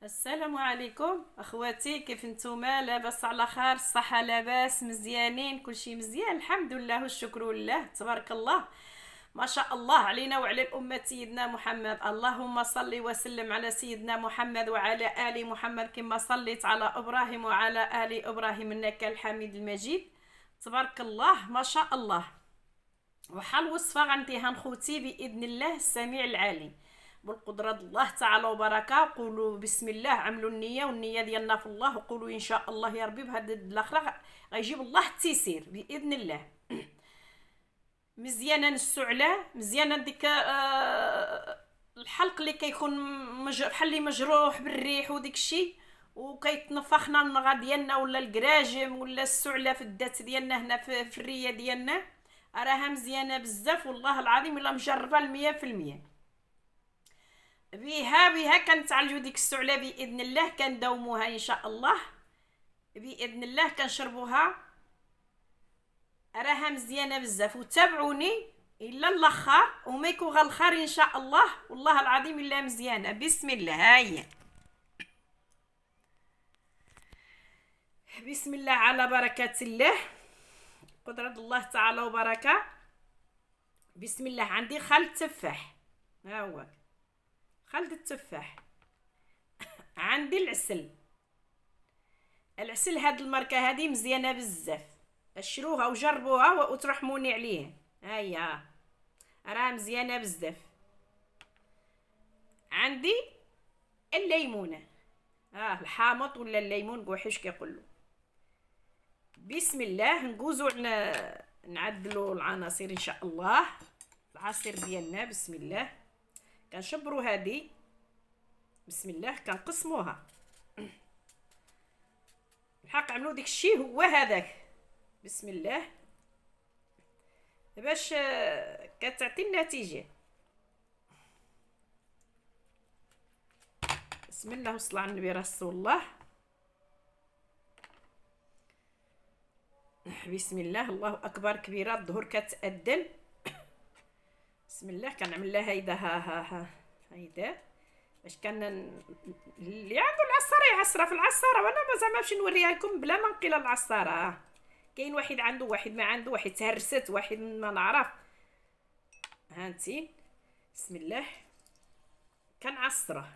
السلام عليكم اخواتي، كيف نتوما؟ لاباس على خير؟ الصحه لاباس؟ مزيانين؟ كلشي مزيان الحمد لله والشكر لله تبارك الله. ما شاء الله علينا وعلى الأمة سيدنا محمد. اللهم صل وسلم على سيدنا محمد وعلى آل محمد كما صليت على إبراهيم وعلى آل إبراهيم إنك الحميد المجيد. تبارك الله ما شاء الله. وحال وصفة غنتيها خوتي بإذن الله السميع العليم بالقدرة الله تعالى وبركة. قولوا بسم الله، عملوا النية والنية ديالنا في الله، وقولوا إن شاء الله يا ربي. بهذا الأخرى غيجيب الله التيسير بإذن الله. مزيانه السعله، مزيانه ديك الحلق اللي كيكون بحال اللي مجروح بالريح وديك الشيء، وكيتنفخنا النغا ديالنا ولا الكراجم ولا السعله في الدات ديالنا هنا في الريه ديالنا. راها مزيانه بزاف والله العظيم الا مجربه 100%. بها كنتعالجوا ديك السعله باذن الله، كنداوموها ان شاء الله باذن الله، كنشربوها. راها مزيانه بزاف وتابعوني الا الاخر وما يكون غير الخير ان شاء الله. والله العظيم الا مزيانه. بسم الله، هاهي. بسم الله على بركه الله، قدرة الله تعالى وبركه. بسم الله. عندي خلط تفاح، ها هو خلط التفاح. عندي العسل هاد الماركه هادي مزيانه بزاف، اشروها وجربوها وترحموني عليه. هيا راه مزيانه بزاف. عندي الليمونه، الحامض ولا الليمون قوحيش كيقولوا. بسم الله. نقوزو نعدلوا العناصر ان شاء الله. العصير ديالنا بسم الله. كنشبروا هذه بسم الله، كنقسموها. الحق عملوا ديك الشيء هو هذاك بسم الله باش كتعطي النتيجه. بسم الله وصلى على النبي رسول الله. بسم الله. الله اكبر كبيره، الظهر كتأذن. بسم الله. كنعمل لها هيدا هيدا باش اللي عنده العصاره يعصرها في العصاره، وانا زعما باش نوريها لكم بلا ما نقيل العصاره. كاين واحد عنده، واحد ما عنده، واحد تهرست، واحد ما نعرف. هانتي بسم الله كنعصره.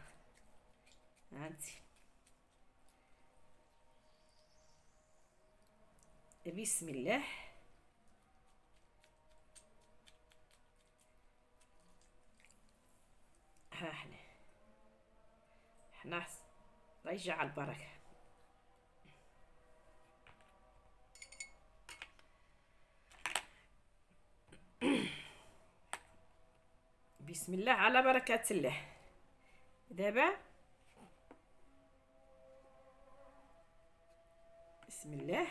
هانتي بسم الله. ها حنا الله يجعل البركه. بسم الله على بركه الله. دابا بسم الله.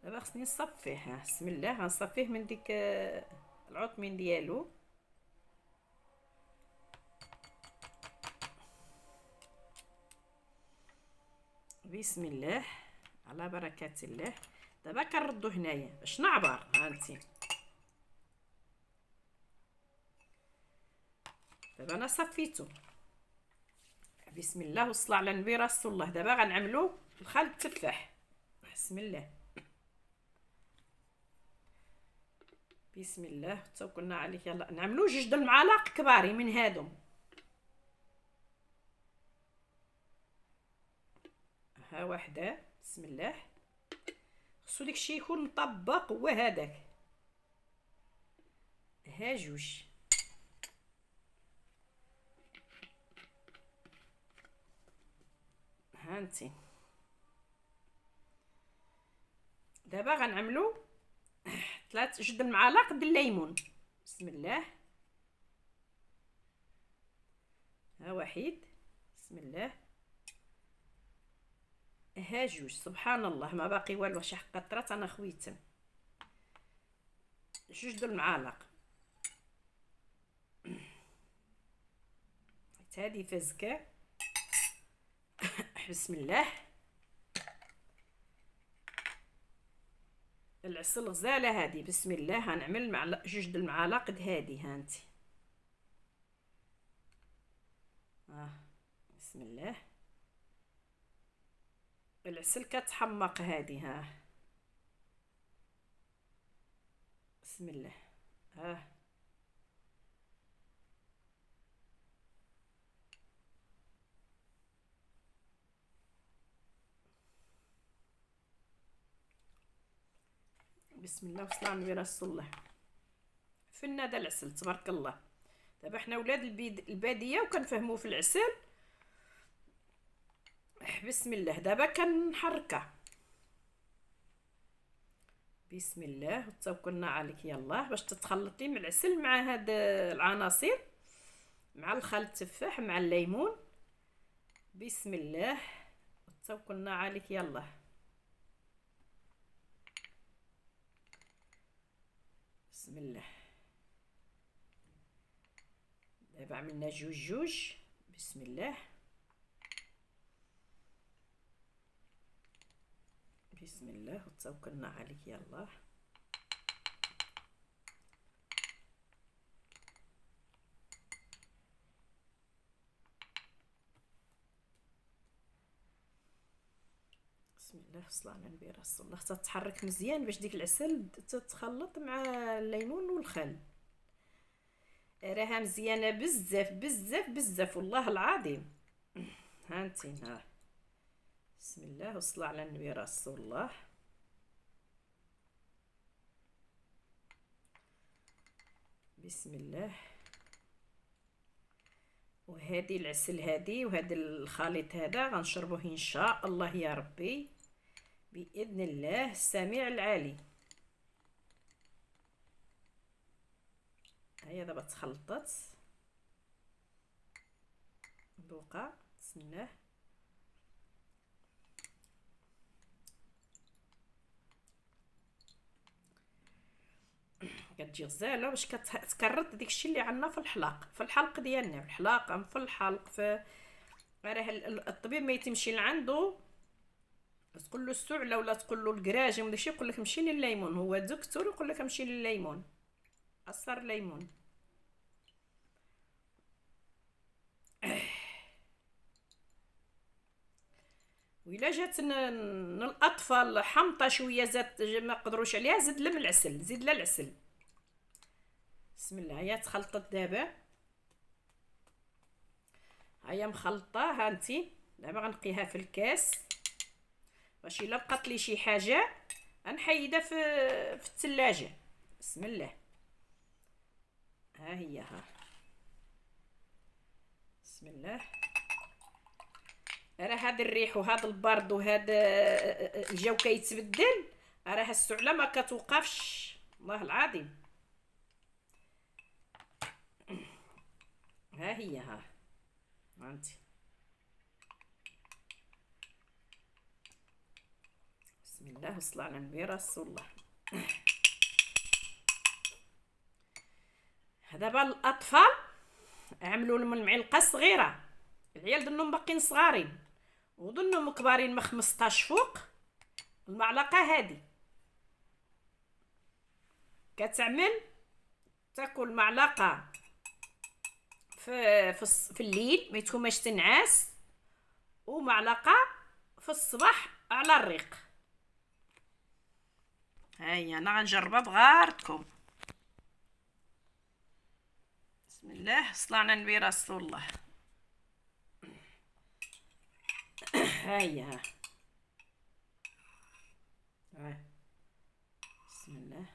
دابا خصني نصفيه. بسم الله. غنصفيه من ديك العطمين ديالو. بسم الله على بركه الله. دابا كنردو هنايا باش نعبر. هانتي دابا انا صفيتو. بسم الله وصلى على النبي رسول الله. دابا غنعملو الخلط التفاح. بسم الله. بسم الله توكلنا عليه. يلا نعملو 2 المعالق كباري من هادو. ها وحده. بسم الله. خصو داكشي يكون مطبق، هو هذاك. ها 2. هانتي دابا غنعملو 2 المعالق د الليمون. بسم الله. ها 1. بسم الله. ها 2. سبحان الله ما باقي والو، شي قطرات انا خويتم. 2 المعالق. هذه فزكه. بسم الله. العسل غزاله هذه. بسم الله. هنعمل 2 المعالق د هذه. هانتي بسم الله. العسل كتحمق هادي. ها بسم الله. ها بسم الله وصلى على النبي رسول الله. فين هذا العسل تبارك الله. دابا حنا ولاد الباديه وكنفهموا في العسل. بسم الله. دابا كنحركها. بسم الله وتوكلنا عليك. يلا باش تتخلطي مع العسل مع هاد العناصر، مع الخل التفاح مع الليمون. بسم الله وتوكلنا عليك. يلا بسم الله. دابا عملنا جوج. بسم الله. بسم الله وتوكلنا عليك. يلا بسم الله. وصلى على النبي رسول الله. تتحرك مزيان باش ديك العسل تتخلط مع الليمون والخل. راها مزيانه بزاف بزاف بزاف والله العظيم. هانتي. ها بسم الله. وصلى على النبي رسول الله. بسم الله. وهذه العسل هذه وهذا الخليط هذا غنشربوه ان شاء الله يا ربي باذن الله السميع العلي. هيا دابا تخلطت. ذوقها. بسم الله. كتجي غزاله باش كتكرط داكشي اللي عندنا في الحلاق، في الحلق ديالنا، في الحلاقه، في الحلق، في راه الطبيب ما يتمشي لعندو تقول له السعله ولا تقول له الكراجم ولا شي يقول لك مشي للليمون. هو دكتور يقول لك امشي للليمون، عصر ليمون. وإلا جات الاطفال حمطه شويه زاد ما قدروش عليها زيد لهم العسل، زيد لها العسل. بسم الله. هي تخلطت دابا. هيا مخلطه. هانتي دابا غنقيها في الكاس باش الا بقات لي شي حاجه غنحيدها في الثلاجه. بسم الله. ها هي. ها بسم الله. راه هذا الريح وهذا البرد وهذا الجو كيتبدل، راه السعله ما كتوقفش والله العظيم. ها هي. ها هانتي. بسم الله. وصلى على النبي رسول الله. دابا الاطفال عملوا لهم المعلقه صغيره، العيال ظنهم باقيين صغارين وظنهم كبارين من 15 فوق. المعلقه هذه كتعمل تاكل معلقه في الليل ما يتكونش تنعاس، ومعلقه في الصباح على الريق. هيا انا غنجربها بغارتكم. بسم الله. صلى على النبي رسول الله. هيا. بسم الله.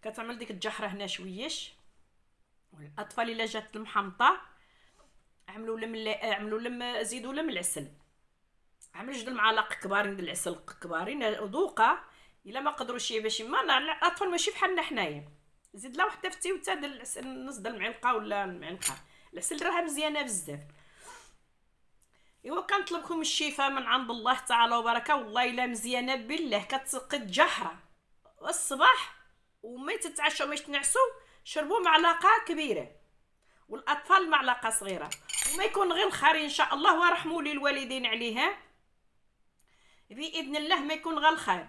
كتعمل ديك الجحره هنا شويش. والاطفال الا جات المحمطه عملوا لهم زيدوا لهم العسل. عمل جوج المعالق كبارين ديال العسل كبارين ذوقه. الا ما قدروش باش ما الاطفال ماشي بحالنا حنايا، زيد لا وحده في التيوته ديال العسل، نص ديال المعلقه ولا المعلقه. العسل راه مزيانه بزاف. ايوا كنطلبكم الشفاء من عند الله تعالى وبركه. والله الا مزيانه بالله. كتسقي جحره الصباح وما تتعشوا ما تنعسوا شربوا معلقه كبيره، والاطفال معلقه صغيره، وما يكون غير الخير ان شاء الله. ورحموا للوالدين عليها باذن الله، ما يكون غير الخير.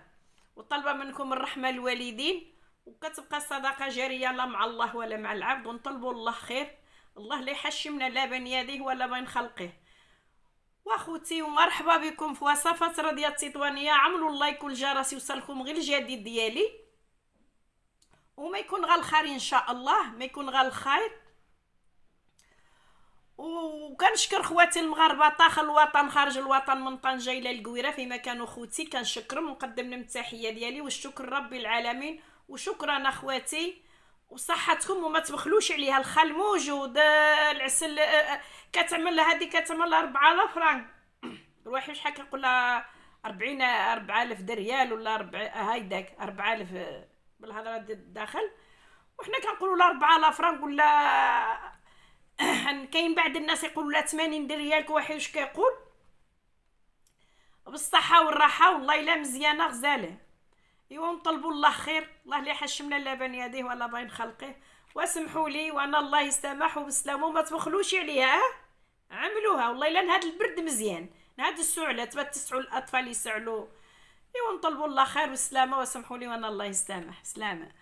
وطالبه منكم الرحمه للوالدين وكتبقى الصدقه جاريه لا مع الله ولا مع العبد، ونطلبوا الله خير، الله لا يحشمنا لا بين يديه ولا بين خلقه. واخوتي ومرحبا بكم في وصفات رضية التطوانية. عملوا لايك والجرس يوصلكم غير الجديد ديالي، وما يكون غير الخير ان شاء الله، ما يكون غير الخير. وكنشكر خواتي المغاربه داخل الوطن خارج الوطن، من طنجه الى القويره فيما كانوا خوتي، كنشكرهم ونقدم لهم التحيه ديالي والشكر رب العالمين. وشكرا اخواتي، وصحتكم وما تبخلوش عليها. الخل موجود، العسل كتعمل هذه كتعمل 4000 فرانك، روحي شحال كنقول لها 40,000 ريال ولا 4 هايداك 4000 بالهضره ديال الداخل، وحنا كنقولوا لا 4000 فرانك ولا كاين بعض الناس يقولوا لا 80 ريال، كل واحد واش كيقول. بالصحه والراحه والله الا مزيانه غزاله. ايوا نطلبوا الله خير، الله لا يحشمنا لا بين يديه ولا بين خلقه. واسمحوا لي وانا الله يسامح وبسلامه، وما تبخلوش عليها، عملوها والله الا هذا البرد مزيان، هاد السعلات تسعوا الاطفال يسعلوا. ايوا نطلبوا الله خير والسلامه، واسمحوا لي وانا الله يسامح. سلامه.